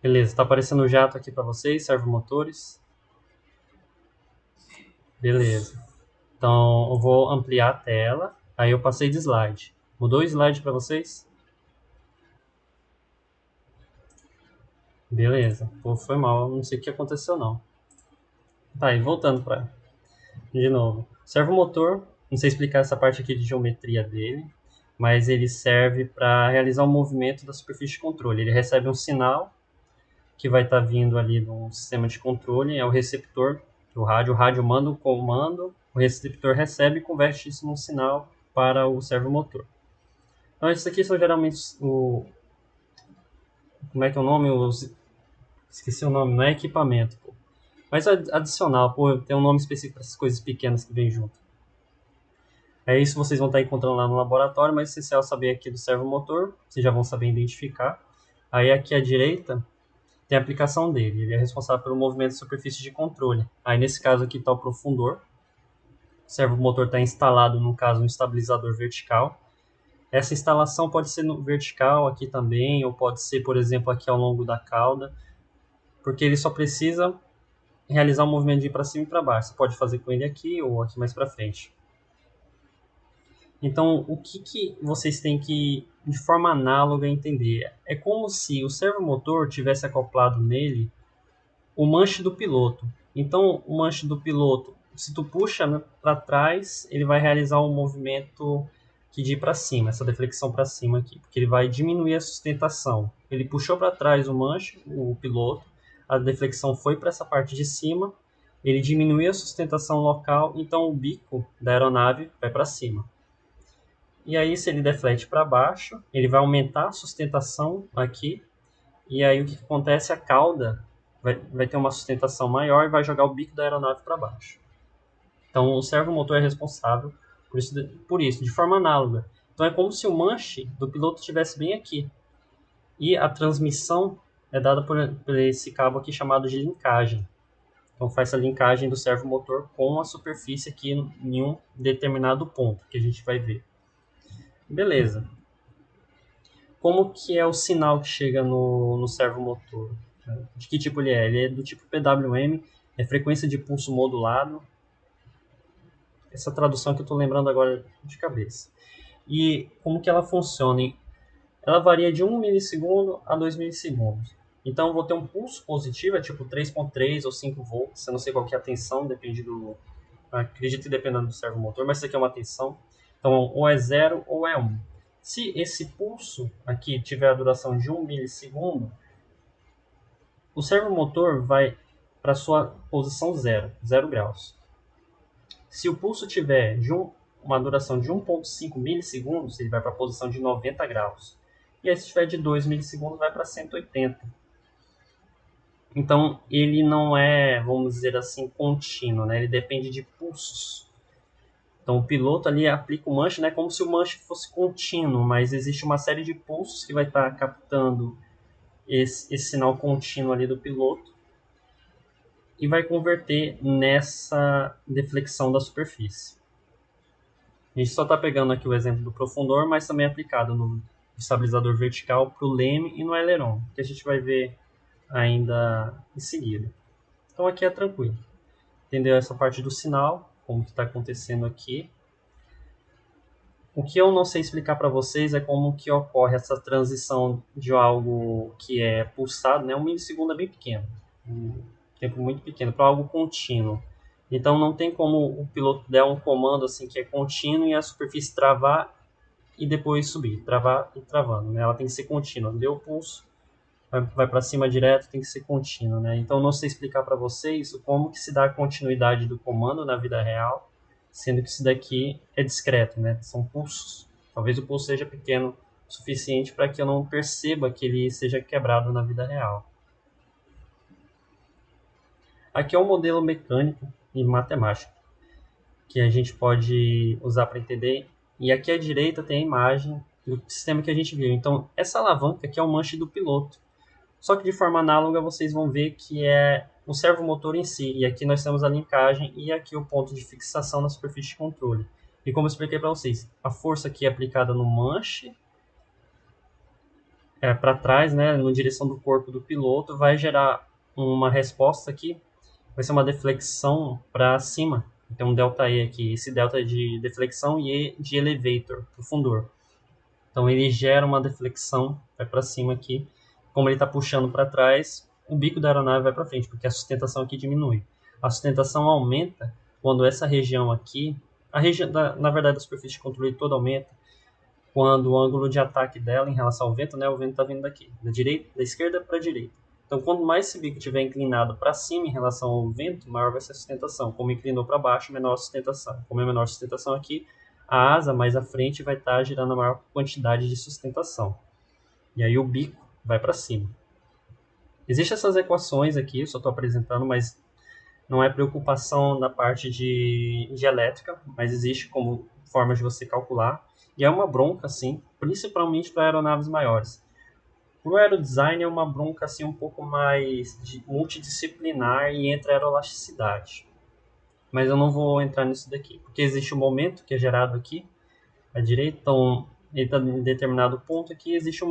Beleza, está aparecendo o jato aqui para vocês, servomotores. Beleza. Então eu vou ampliar a tela. Aí eu passei de slide. Mudou o slide para vocês? Beleza. Pô, foi mal, não sei o que aconteceu não. Tá, e voltando para de novo. Servomotor, não sei explicar essa parte aqui de geometria dele, mas ele serve para realizar o movimento da superfície de controle. Ele recebe um sinal que vai estar vindo ali de um sistema de controle, é o receptor do rádio. O rádio manda um comando, o receptor recebe e converte isso num sinal para o servomotor. Então, esses aqui são geralmente como é que é o nome? Esqueci o nome, não é equipamento, pô. Mas adicional, pô, tem um nome específico para essas coisas pequenas que vem junto. É isso que vocês vão estar encontrando lá no laboratório, mas é essencial saber aqui do servomotor, vocês já vão saber identificar. Aí aqui à direita tem a aplicação dele, ele é responsável pelo movimento de superfície de controle. Aí nesse caso aqui está o profundor, o servomotor está instalado, no caso, um estabilizador vertical. Essa instalação pode ser no vertical aqui também, ou pode ser, por exemplo, aqui ao longo da cauda, porque ele só precisa realizar um movimento de ir para cima e para baixo. Você pode fazer com ele aqui ou aqui mais para frente. Então, o que vocês têm que, de forma análoga, entender? É como se o servomotor tivesse acoplado nele o manche do piloto. Então, o manche do piloto, se tu puxa, né, para trás, ele vai realizar um movimento que de ir para cima, essa deflexão para cima aqui, porque ele vai diminuir a sustentação. Ele puxou para trás o manche, o piloto, a deflexão foi para essa parte de cima, ele diminuiu a sustentação local, então o bico da aeronave vai para cima. E aí, se ele deflete para baixo, ele vai aumentar a sustentação aqui. E aí, o que acontece? A cauda vai ter uma sustentação maior e vai jogar o bico da aeronave para baixo. Então, o servomotor é responsável por isso, de forma análoga. Então, é como se o manche do piloto estivesse bem aqui. E a transmissão é dada por esse cabo aqui chamado de linkagem. Então, faz essa linkagem do servomotor com a superfície aqui em um determinado ponto, que a gente vai ver. Beleza. Como que é o sinal que chega no servomotor? De que tipo ele é? Ele é do tipo PWM, é frequência de pulso modulado. Essa tradução que eu estou lembrando agora de cabeça. E como que ela funciona? Ela varia de 1 milissegundo a 2 milissegundos. Então eu vou ter um pulso positivo, é tipo 3.3 ou 5 volts, eu não sei qual que é a tensão, depende do... Acredito que dependendo do servomotor, mas isso aqui é uma tensão. Então ou é 0 ou é 1. Se esse pulso aqui tiver a duração de 1 milissegundo, o servomotor vai para sua posição 0, 0 graus. Se o pulso tiver uma duração de 1,5 milissegundos, ele vai para a posição de 90 graus. E aí, se tiver de 2 milissegundos, vai para 180. Então, ele não é, vamos dizer assim, contínuo, né? Ele depende de pulsos. Então, o piloto ali aplica o manche, né? Como se o manche fosse contínuo, mas existe uma série de pulsos que vai estar captando esse sinal contínuo ali do piloto e vai converter nessa deflexão da superfície. A gente só está pegando aqui o exemplo do profundor, mas também é aplicado no estabilizador vertical para o leme e no aileron, que a gente vai ver ainda em seguida. Então aqui é tranquilo. Entendeu essa parte do sinal, como que está acontecendo aqui. O que eu não sei explicar para vocês é como que ocorre essa transição de algo que é pulsado, né? 1 milissegundo é bem pequeno, um tempo muito pequeno, para algo contínuo. Então não tem como o piloto der um comando assim que é contínuo e a superfície travar e depois subir, travar e travando, né? Ela tem que ser contínua. Deu o pulso, vai para cima direto, tem que ser contínuo, né? Então não sei explicar para vocês como que se dá a continuidade do comando na vida real, sendo que isso daqui é discreto, né? São pulsos. Talvez o pulso seja pequeno o suficiente para que eu não perceba que ele seja quebrado na vida real. Aqui é um modelo mecânico e matemático que a gente pode usar para entender. E aqui à direita tem a imagem do sistema que a gente viu. Então, essa alavanca aqui é o manche do piloto. Só que de forma análoga vocês vão ver que é o servomotor em si. E aqui nós temos a linkagem e aqui o ponto de fixação na superfície de controle. E como eu expliquei para vocês, a força aqui é aplicada no manche para trás, né, na direção do corpo do piloto, vai gerar uma resposta aqui, vai ser uma deflexão para cima. Tem um ΔE aqui, esse delta é de deflexão e E de elevator, pro fundor. Então ele gera uma deflexão, vai para cima aqui. Como ele está puxando para trás, o bico da aeronave vai para frente, porque a sustentação aqui diminui. A sustentação aumenta quando essa região aqui, a região, na verdade a superfície de controle toda aumenta, quando o ângulo de ataque dela em relação ao vento, né, o vento está vindo daqui, da esquerda para a direita. Então, quanto mais esse bico estiver inclinado para cima em relação ao vento, maior vai ser a sustentação. Como inclinou para baixo, menor a sustentação. Como é menor a sustentação aqui, a asa mais à frente vai estar gerando a maior quantidade de sustentação. E aí o bico vai para cima. Existem essas equações aqui, eu só estou apresentando, mas não é preocupação da parte de elétrica, mas existe como forma de você calcular. E é uma bronca, assim, principalmente para aeronaves maiores. Para o aerodesign é uma bronca assim, um pouco mais multidisciplinar e entra aeroelasticidade. Mas eu não vou entrar nisso daqui, porque existe um momento que é gerado aqui, à direita, então ele está em determinado ponto aqui, existe um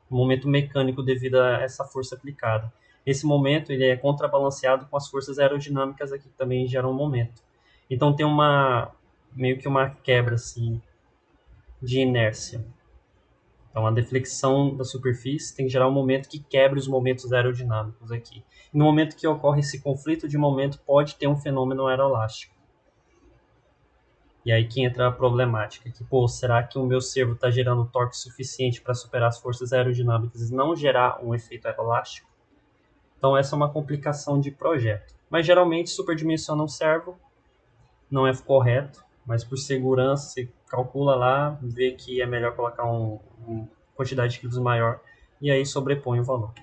momento mecânico devido a essa força aplicada. Esse momento ele é contrabalanceado com as forças aerodinâmicas aqui que também geram um momento. Então tem meio que uma quebra assim, de inércia. Então, a deflexão da superfície tem que gerar um momento que quebre os momentos aerodinâmicos aqui. E no momento que ocorre esse conflito de momento, pode ter um fenômeno aeroelástico. E aí que entra a problemática, que, pô, será que o meu servo está gerando torque suficiente para superar as forças aerodinâmicas e não gerar um efeito aeroelástico? Então, essa é uma complicação de projeto. Mas, geralmente, superdimensiona um servo, não é correto, mas por segurança, você calcula lá, vê que é melhor colocar uma quantidade de quilos maior e aí sobrepõe o valor.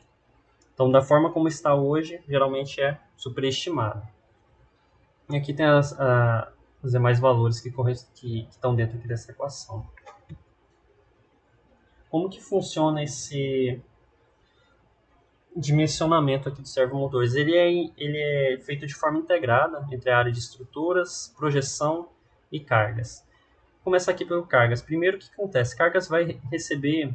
Então, da forma como está hoje, geralmente é superestimado. E aqui tem os demais valores que estão dentro aqui dessa equação. Como que funciona esse dimensionamento aqui do servomotores? Ele é feito de forma integrada entre a área de estruturas, projeção e cargas. Vou começar aqui pelo cargas. Primeiro, o que acontece? Cargas vai receber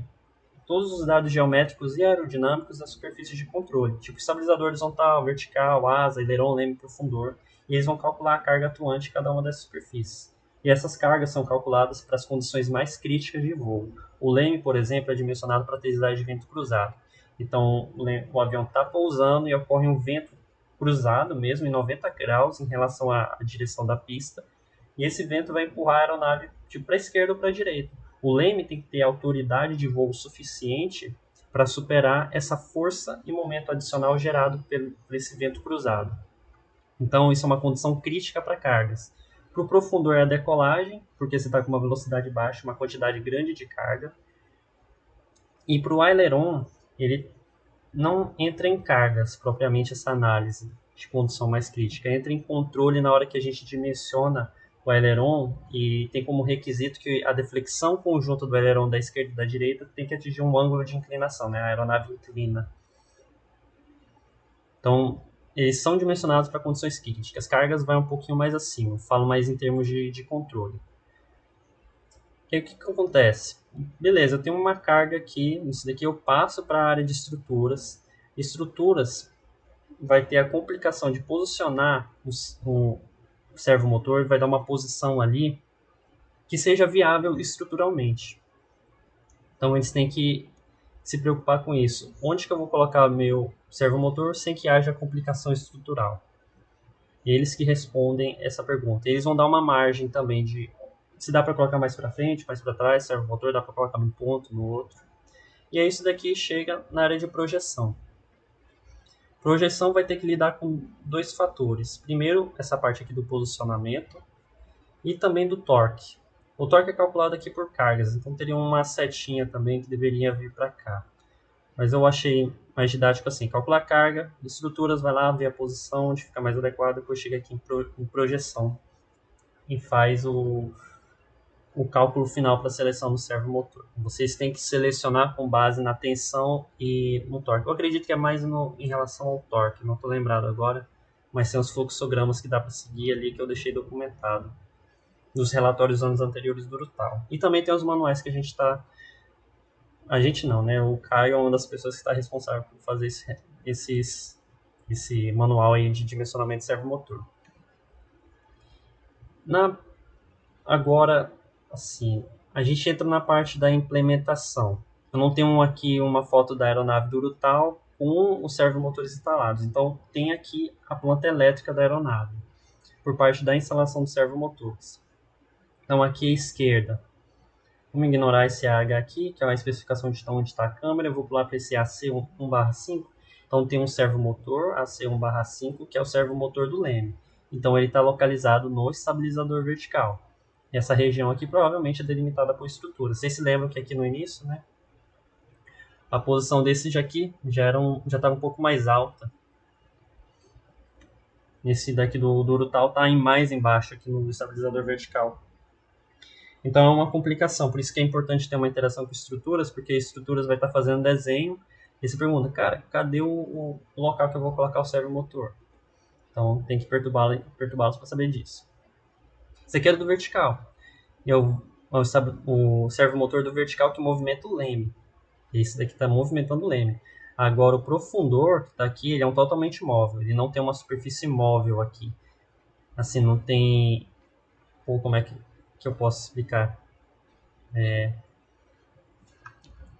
todos os dados geométricos e aerodinâmicos da superfície de controle, tipo estabilizador horizontal, vertical, asa, aileron, leme, profundor, e eles vão calcular a carga atuante de cada uma dessas superfícies. E essas cargas são calculadas para as condições mais críticas de voo. O leme, por exemplo, é dimensionado para a intensidade de vento cruzado. Então, o avião está pousando e ocorre um vento cruzado mesmo, em 90 graus, em relação à direção da pista, e esse vento vai empurrar a aeronave tipo, para a esquerda ou para a direita. O leme tem que ter autoridade de voo suficiente para superar essa força e momento adicional gerado por esse vento cruzado. Então, isso é uma condição crítica para cargas. Para o profundor é a decolagem, porque você está com uma velocidade baixa, uma quantidade grande de carga. E para o aileron, ele não entra em cargas, propriamente essa análise de condição mais crítica. Entra em controle na hora que a gente dimensiona o aileron e tem como requisito que a deflexão conjunta do aileron da esquerda e da direita tem que atingir um ângulo de inclinação, né? A aeronave inclina. Então, eles são dimensionados para condições críticas. Cargas vai um pouquinho mais acima, falo mais em termos de controle. E aí, o que acontece? Beleza, eu tenho uma carga aqui, isso daqui eu passo para a área de estruturas. Estruturas vai ter a complicação de posicionar o servomotor, vai dar uma posição ali que seja viável estruturalmente. Então eles têm que se preocupar com isso. Onde que eu vou colocar meu servomotor sem que haja complicação estrutural? Eles que respondem essa pergunta. Eles vão dar uma margem também de se dá para colocar mais para frente, mais para trás, servomotor, dá para colocar num ponto, no outro. E aí isso daqui chega na área de projeção. Projeção vai ter que lidar com dois fatores. Primeiro, essa parte aqui do posicionamento e também do torque. O torque é calculado aqui por cargas, então teria uma setinha também que deveria vir para cá. Mas eu achei mais didático assim, calcular a carga, estruturas, vai lá, ver a posição onde fica mais adequado, depois chega aqui em projeção e faz o cálculo final para a seleção do servomotor. Vocês têm que selecionar com base na tensão e no torque. Eu acredito que é mais em relação ao torque, não estou lembrado agora, mas tem os fluxogramas que dá para seguir ali que eu deixei documentado nos relatórios dos anos anteriores do Rutal. E também tem os manuais que a gente está A gente não, né? O Caio é uma das pessoas que está responsável por fazer esse manual aí de dimensionamento de servomotor. Na, agora, assim, a gente entra na parte da implementação. Eu não tenho aqui uma foto da aeronave do Urutau com os servomotores instalados. Então, tem aqui a planta elétrica da aeronave, por parte da instalação dos servomotores. Então, aqui à esquerda, vamos ignorar esse AH aqui, que é uma especificação de onde está a câmera. Eu vou pular para esse AC1/5. Então, tem um servomotor AC1/5, que é o servomotor do leme. Então, ele está localizado no estabilizador vertical. E essa região aqui provavelmente é delimitada por estrutura. Vocês se lembram que aqui no início, né, a posição desse aqui já estava um pouco mais alta. Esse daqui do Urutau está mais embaixo aqui no estabilizador vertical. Então é uma complicação, por isso que é importante ter uma interação com estruturas, porque estruturas vai estar fazendo desenho e você pergunta, cara, cadê o local que eu vou colocar o servomotor? Então tem que perturbá-los para saber disso. Esse aqui é do vertical. E é o servomotor do vertical que movimenta o leme. Esse daqui está movimentando o leme. Agora o profundor que está aqui, ele é totalmente móvel. Ele não tem uma superfície móvel aqui. Assim, não tem... Pô, como é que eu posso explicar?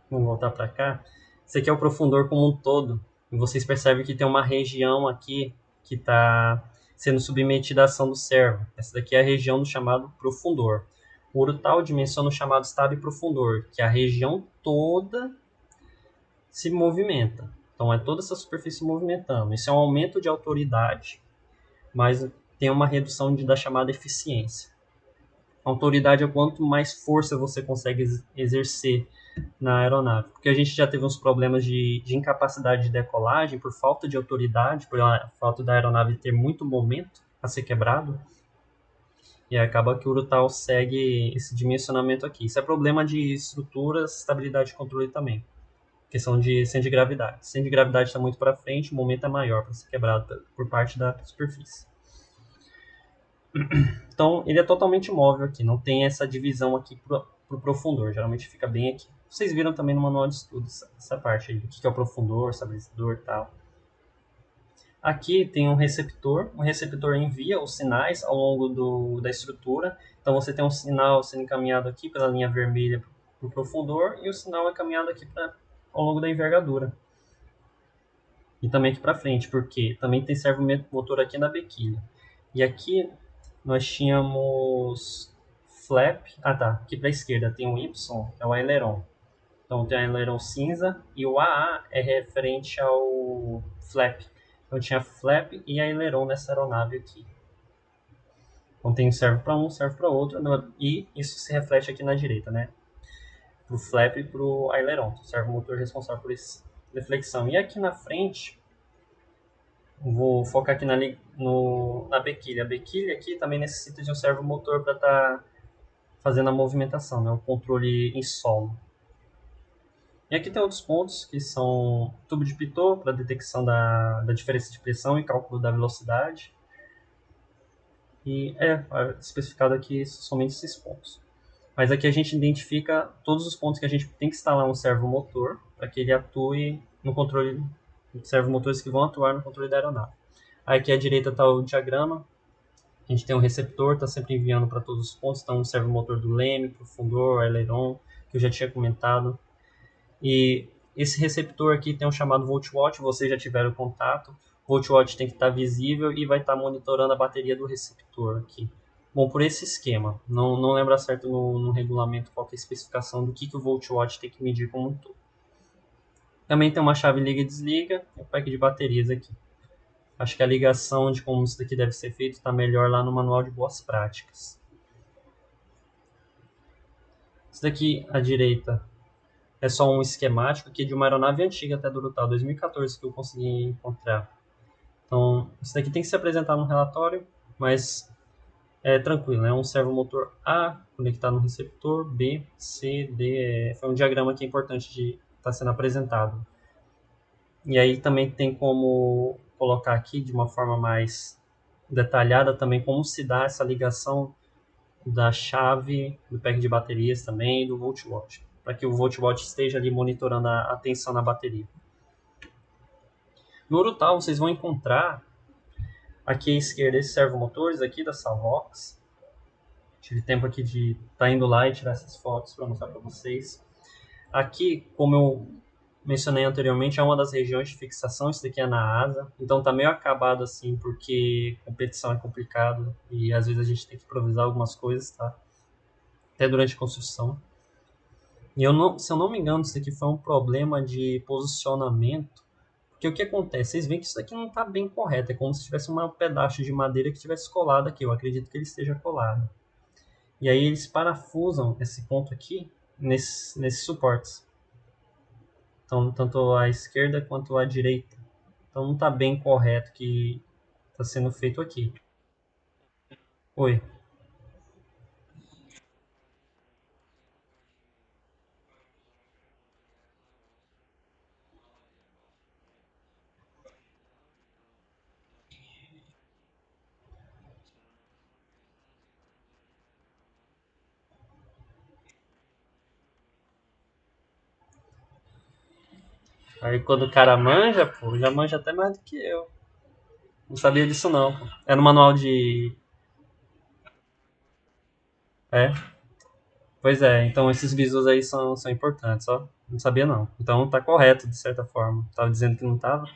Vamos voltar para cá. Esse aqui é o profundor como um todo. E vocês percebem que tem uma região aqui que está sendo submetida à ação do servo. Essa daqui é a região do chamado profundor. O Urutau dimensiona o chamado estado e profundor, que é a região toda se movimenta. Então é toda essa superfície movimentando. Isso é um aumento de autoridade, mas tem uma redução da chamada eficiência. A autoridade é quanto mais força você consegue exercer na aeronave. Porque a gente já teve uns problemas de incapacidade de decolagem por falta de autoridade, por falta da aeronave ter muito momento a ser quebrado. E acaba que o Urutau segue esse dimensionamento aqui. Isso é problema de estruturas, estabilidade e controle também. Questão de centro de gravidade. Centro de gravidade está muito para frente, o momento é maior para ser quebrado por parte da superfície. Então, ele é totalmente móvel aqui, não tem essa divisão aqui para o profundor, geralmente fica bem aqui. Vocês viram também no manual de estudos essa parte aí, o que é o profundor, estabilizador e tal. Aqui tem um receptor, o receptor envia os sinais ao longo da estrutura, então você tem um sinal sendo encaminhado aqui pela linha vermelha para o profundor e o sinal é encaminhado aqui ao longo da envergadura. E também aqui para frente, porque também tem servomotor aqui na bequilha. E aqui nós tínhamos flap. Ah tá, aqui para a esquerda tem o Y, é o aileron. Então tem o aileron cinza e o AA é referente ao flap. Então tinha flap e aileron nessa aeronave aqui. Então tem servo para um, servo para outro, e isso se reflete aqui na direita, né? Para o flap e para o aileron. O servomotor responsável por essa deflexão. E aqui na frente, vou focar aqui na bequilha. A bequilha aqui também necessita de um servomotor para estar fazendo a movimentação, né? O controle em solo. E aqui tem outros pontos que são tubo de pitot para detecção da diferença de pressão e cálculo da velocidade. E é especificado aqui somente esses pontos. Mas aqui a gente identifica todos os pontos que a gente tem que instalar um servomotor para que ele atue no controle, servomotores que vão atuar no controle da aeronave. Aí aqui à direita está o diagrama. A gente tem um receptor, está sempre enviando para todos os pontos. Então, o servomotor do leme, profundor, aileron, que eu já tinha comentado. E esse receptor aqui tem um chamado voltwatch, vocês já tiveram contato. O voltwatch tem que estar visível e vai estar monitorando a bateria do receptor aqui. Bom, por esse esquema, não lembro certo no regulamento qual é a especificação do que o voltwatch tem que medir como um todo. Também tem uma chave liga e desliga e o pack de baterias aqui. Acho que a ligação de como isso daqui deve ser feito está melhor lá no manual de boas práticas. Isso daqui à direita é só um esquemático aqui de uma aeronave antiga até do Urutau 2014 que eu consegui encontrar. Então, isso daqui tem que se apresentar no relatório, mas é tranquilo, é um servomotor A conectado no receptor, B, C, D. Foi um diagrama que é importante de estar sendo apresentado. E aí também tem como colocar aqui de uma forma mais detalhada também como se dá essa ligação da chave do pack de baterias também e do voltwatch, para que o voltbot esteja ali monitorando a tensão na bateria. No Urutau vocês vão encontrar aqui à esquerda esses servomotores aqui da Salvox. Tive tempo aqui de estar indo lá e tirar essas fotos para mostrar para vocês. Aqui, como eu mencionei anteriormente, é uma das regiões de fixação. Isso daqui é na asa. Então tá meio acabado assim, porque competição é complicado e às vezes a gente tem que improvisar algumas coisas, tá? Até durante a construção. E se eu não me engano, isso aqui foi um problema de posicionamento. Porque o que acontece? Vocês veem que isso aqui não está bem correto. É como se tivesse um pedaço de madeira que estivesse colado aqui. Eu acredito que ele esteja colado. E aí eles parafusam esse ponto aqui nesses suportes. Então, tanto à esquerda quanto à direita. Então não está bem correto o que está sendo feito aqui. Oi. Aí quando o cara manja, pô, já manja até mais do que eu. Não sabia disso não, pô. É no manual de... É? Pois é, então esses bisus aí são importantes, ó. Não sabia não. Então tá correto, de certa forma. Tava dizendo que não tava.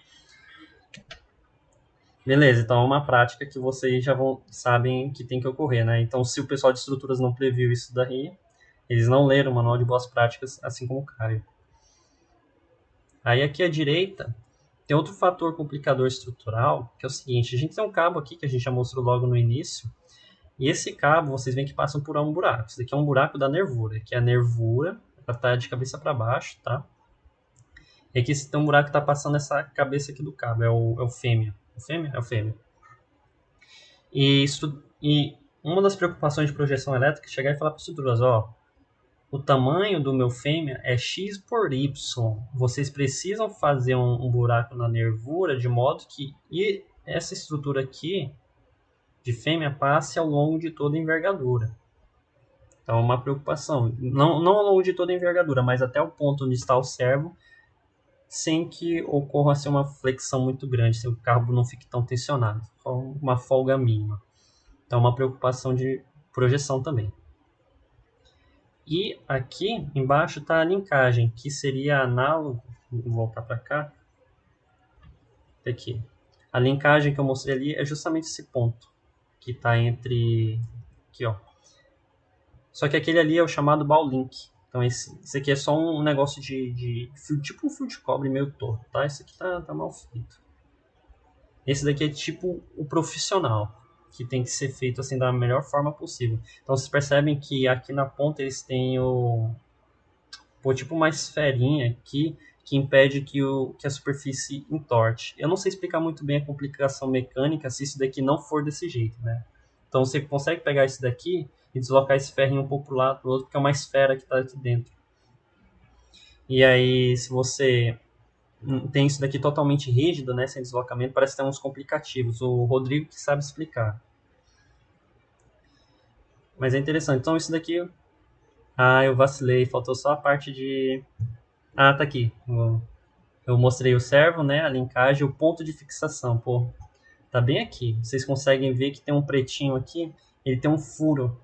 Beleza, então é uma prática que vocês já sabem que tem que ocorrer, né? Então se o pessoal de estruturas não previu isso daí, eles não leram o manual de boas práticas, assim como o Caio. Aí aqui à direita, tem outro fator complicador estrutural, que é o seguinte, a gente tem um cabo aqui que a gente já mostrou logo no início, e esse cabo, vocês veem que passa por um buraco. Esse daqui é um buraco da nervura, que é a nervura, ela tá de cabeça para baixo, tá? E aqui tem um buraco que tá passando essa cabeça aqui do cabo, é o fêmea. O fêmea? É o fêmea. E uma das preocupações de projeção elétrica é chegar e falar para as estruturas, ó, o tamanho do meu fêmea é X por Y. Vocês precisam fazer um buraco na nervura de modo que essa estrutura aqui de fêmea passe ao longo de toda a envergadura. Então, é uma preocupação. Não ao longo de toda a envergadura, mas até o ponto onde está o servo, sem que ocorra assim, uma flexão muito grande, se o carro não fique tão tensionado. Só uma folga mínima. Então, é uma preocupação de projeção também. E aqui embaixo está a linkagem, que seria análogo. Vou voltar para cá. Aqui. A linkagem que eu mostrei ali é justamente esse ponto, que está entre... Aqui, ó. Só que aquele ali é o chamado Bowlink. Então esse aqui é só um negócio de fio, tipo um fio de cobre meio torto, tá? Esse aqui tá mal feito. Esse daqui é tipo o profissional, que tem que ser feito assim da melhor forma possível. Então vocês percebem que aqui na ponta eles têm tipo uma esferinha aqui que impede que a superfície entorte. Eu não sei explicar muito bem a complicação mecânica se isso daqui não for desse jeito, né? Então você consegue pegar isso daqui e deslocar esse ferrinho um pouco para o lado, para o outro, porque é uma esfera que está aqui dentro. E aí, se você tem isso daqui totalmente rígido, né, sem deslocamento, parece ter uns complicativos. O Rodrigo que sabe explicar. Mas é interessante. Então isso daqui... Ah, eu vacilei. Faltou só a parte de... Ah, tá aqui. Eu mostrei o servo, né, a linkagem, o ponto de fixação. Pô, tá bem aqui. Vocês conseguem ver que tem um pretinho aqui. Ele tem um furo.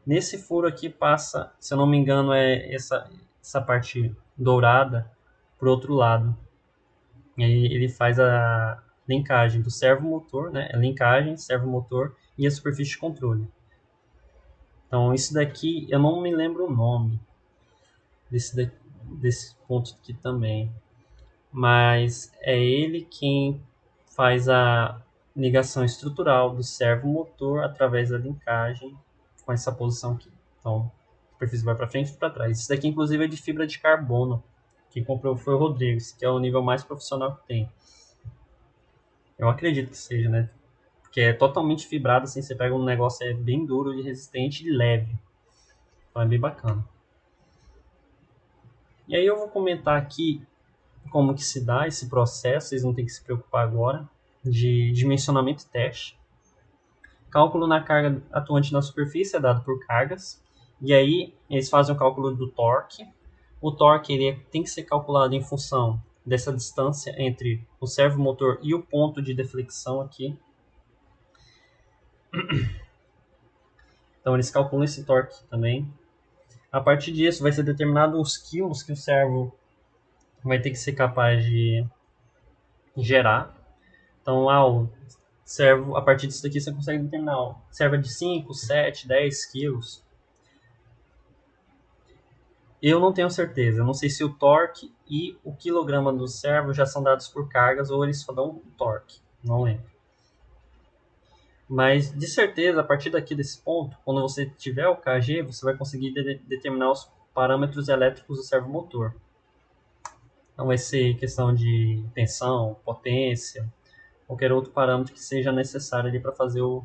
Nesse furo aqui passa, se eu não me engano, é essa parte dourada pro outro lado. E aí ele faz a linkagem do servomotor, né? A linkagem, servomotor e a superfície de controle. Então isso daqui, eu não me lembro o nome desse ponto aqui também. Mas é ele quem faz a ligação estrutural do servomotor através da linkagem com essa posição aqui. Então, a superfície vai para frente e para trás. Isso daqui, inclusive, é de fibra de carbono. Quem comprou foi o Rodrigues, que é o nível mais profissional que tem. Eu acredito que seja, né? Porque é totalmente fibrado, assim, você pega um negócio bem duro, e resistente e leve. Então é bem bacana. E aí eu vou comentar aqui como que se dá esse processo, vocês não tem que se preocupar agora, de dimensionamento e teste. Cálculo na carga atuante na superfície é dado por cargas, e aí eles fazem o cálculo do torque, O torque tem que ser calculado em função dessa distância entre o servomotor e o ponto de deflexão aqui. Então eles calculam esse torque também. A partir disso vai ser determinado os quilos que o servo vai ter que ser capaz de gerar. Então, o servo, a partir disso daqui você consegue determinar. O servo é de 5, 7, 10 quilos. Eu não tenho certeza. Eu não sei se o torque e o quilograma do servo já são dados por cargas ou eles só dão o torque. Não lembro. Mas, de certeza, a partir daqui desse ponto, quando você tiver o KG, você vai conseguir determinar os parâmetros elétricos do servomotor. Então, vai ser questão de tensão, potência, qualquer outro parâmetro que seja necessário ali para fazer o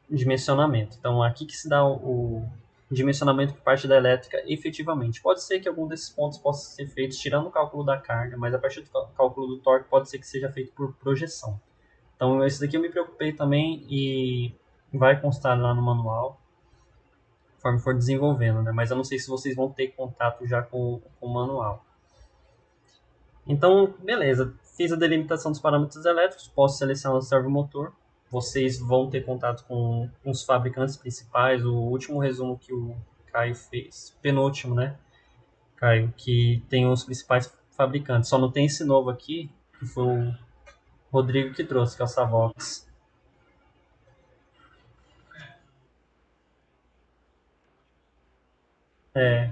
dimensionamento. Então, aqui que se dá o dimensionamento por parte da elétrica efetivamente. Pode ser que algum desses pontos possa ser feito tirando o cálculo da carga, mas a partir do cálculo do torque pode ser que seja feito por projeção. Então, esse daqui eu me preocupei também e vai constar lá no manual, conforme for desenvolvendo, né? Mas eu não sei se vocês vão ter contato já com o manual. Então, beleza. Fiz a delimitação dos parâmetros elétricos, posso selecionar o servomotor. Vocês vão ter contato com os fabricantes principais. O último resumo que o Caio fez, penúltimo, né, Caio, que tem os principais fabricantes. Só não tem esse novo aqui, que foi o Rodrigo que trouxe, que é o Savox. É,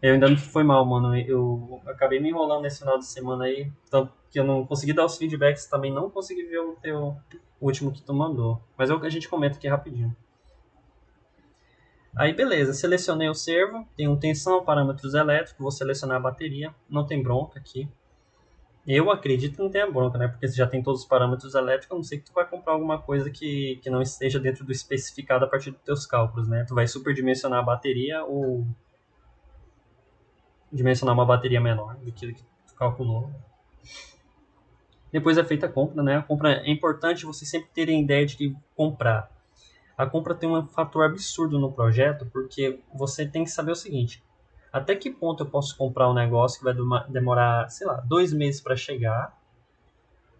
eu ainda não foi mal, mano. Eu acabei me enrolando nesse final de semana aí, tanto que eu não consegui dar os feedbacks, também não consegui ver o teu o último que tu mandou. Mas a gente comenta aqui rapidinho. Aí beleza, selecionei o servo, tem um tensão, parâmetros elétricos, vou selecionar a bateria, não tem bronca aqui. Eu acredito que não tenha bronca, né? Porque você já tem todos os parâmetros elétricos, a não sei que tu vai comprar alguma coisa que não esteja dentro do especificado a partir dos teus cálculos, né? Tu vai superdimensionar a bateria ou dimensionar uma bateria menor do que tu calculou. Depois é feita a compra, né? A compra é importante você sempre ter a ideia de que comprar. A compra tem um fator absurdo no projeto, porque você tem que saber o seguinte: até que ponto eu posso comprar um negócio que vai demorar, sei lá, 2 meses para chegar?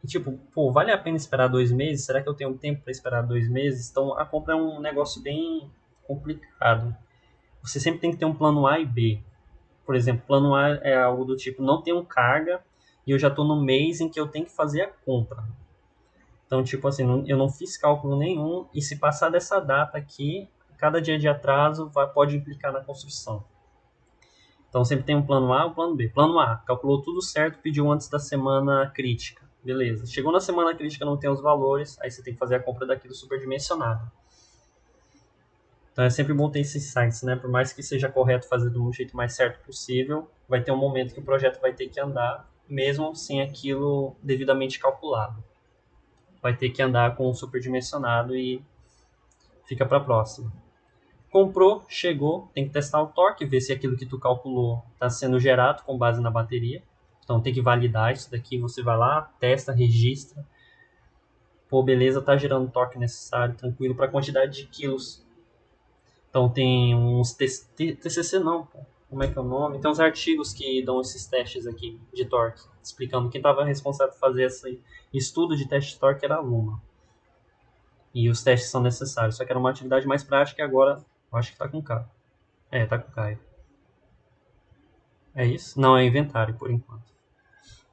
E tipo, pô, vale a pena esperar 2 meses? Será que eu tenho tempo para esperar 2 meses? Então a compra é um negócio bem complicado. Você sempre tem que ter um plano A e B. Por exemplo, plano A é algo do tipo, não tenho carga e eu já estou no mês em que eu tenho que fazer a compra. Então, tipo assim, eu não fiz cálculo nenhum e se passar dessa data aqui, cada dia de atraso pode implicar na construção. Então, sempre tem um plano A e um plano B. Plano A, calculou tudo certo, pediu antes da semana crítica. Beleza. Chegou na semana crítica, não tem os valores, aí você tem que fazer a compra daquilo superdimensionado. Então, é sempre bom ter esses sites, né? Por mais que seja correto fazer do jeito mais certo possível, vai ter um momento que o projeto vai ter que andar, mesmo sem aquilo devidamente calculado. Vai ter que andar com o superdimensionado e fica para a próxima. Comprou, chegou, tem que testar o torque, ver se aquilo que tu calculou está sendo gerado com base na bateria. Então tem que validar isso daqui, você vai lá, testa, registra. Pô, beleza, tá gerando o torque necessário, tranquilo, para a quantidade de quilos. Então tem uns TCC não, pô. Como é que é o nome? Tem uns artigos que dão esses testes aqui de torque, explicando quem estava responsável por fazer esse estudo de teste de torque era a Luma. E os testes são necessários, só que era uma atividade mais prática e agora eu acho que tá com o Caio. É, tá com o Caio. É isso? Não, é inventário por enquanto.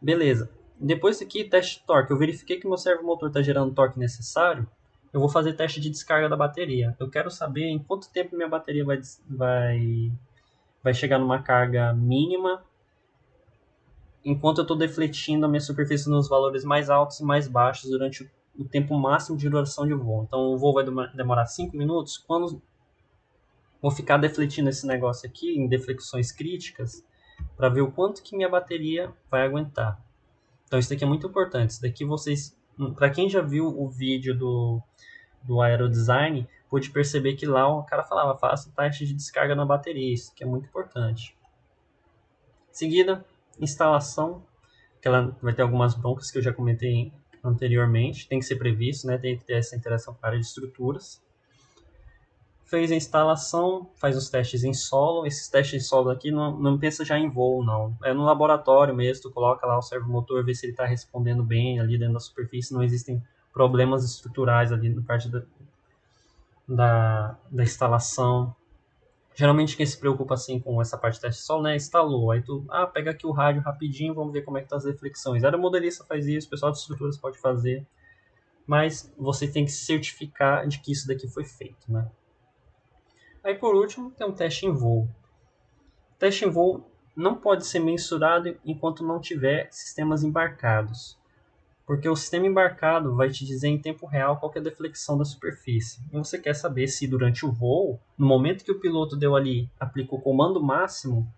Beleza. Depois aqui, teste de torque. Eu verifiquei que meu servomotor está gerando o torque necessário. Eu vou fazer teste de descarga da bateria. Eu quero saber em quanto tempo minha bateria vai chegar numa carga mínima, enquanto eu estou defletindo a minha superfície nos valores mais altos e mais baixos durante o tempo máximo de duração de voo. Então o voo vai demorar 5 minutos. Quando vou ficar defletindo esse negócio aqui em deflexões críticas para ver o quanto que minha bateria vai aguentar. Então isso daqui é muito importante. Isso daqui vocês, para quem já viu o vídeo do Aerodesign, pôde perceber que lá o cara falava, faça o teste de descarga na bateria. Isso que é muito importante. Em seguida, instalação, que ela vai ter algumas broncas que eu já comentei anteriormente. Tem que ser previsto, né? Tem que ter essa interação com a área de estruturas. fez a instalação, faz os testes em solo. Esses testes em solo aqui não pensa já em voo, não. É no laboratório mesmo, tu coloca lá o servomotor, vê se ele está respondendo bem ali dentro da superfície, não existem problemas estruturais ali na parte da instalação. Geralmente quem se preocupa assim com essa parte de teste solo, né, instalou. Aí tu, pega aqui o rádio rapidinho, vamos ver como é que tá as deflexões. A aeromodelista faz isso, o pessoal de estruturas pode fazer. Mas você tem que se certificar de que isso daqui foi feito, né? Aí por último tem um teste em voo. O teste em voo não pode ser mensurado enquanto não tiver sistemas embarcados, porque o sistema embarcado vai te dizer em tempo real qual é a deflexão da superfície. E você quer saber se durante o voo, no momento que o piloto deu ali, aplicou o comando máximo,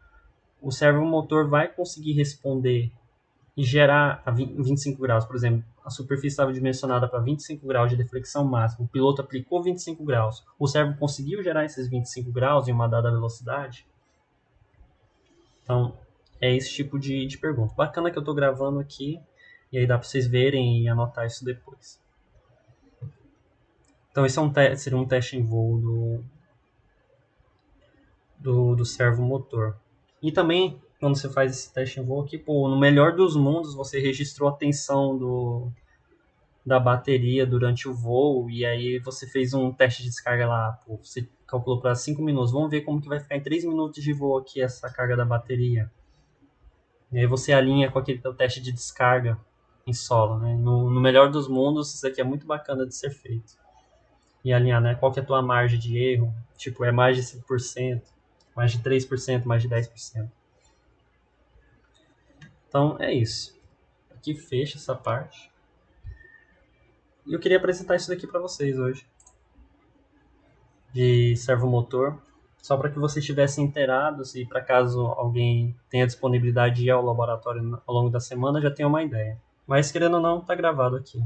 o servomotor vai conseguir responder e gerar a 25 graus, por exemplo, a superfície estava dimensionada para 25 graus de deflexão máxima, o piloto aplicou 25 graus, o servo conseguiu gerar esses 25 graus em uma dada velocidade? Então, é esse tipo de pergunta. Bacana que eu estou gravando aqui, e aí dá para vocês verem e anotar isso depois. Então, esse seria um teste em voo do servomotor. E também, quando você faz esse teste em voo aqui, pô, no melhor dos mundos, você registrou a tensão da bateria durante o voo, e aí você fez um teste de descarga lá, pô, você calculou para 5 minutos, vamos ver como que vai ficar em 3 minutos de voo aqui essa carga da bateria. E aí você alinha com aquele teu teste de descarga em solo, né? No melhor dos mundos, isso aqui é muito bacana de ser feito. E alinhar, né? Qual que é a tua margem de erro? Tipo, é mais de 5%, mais de 3%, mais de 10%. Então, é isso. Aqui fecha essa parte. E eu queria apresentar isso daqui para vocês hoje. De servomotor. Só para que vocês estivessem inteirados e para caso alguém tenha disponibilidade de ir ao laboratório ao longo da semana, já tenha uma ideia. Mas, querendo ou não, tá gravado aqui.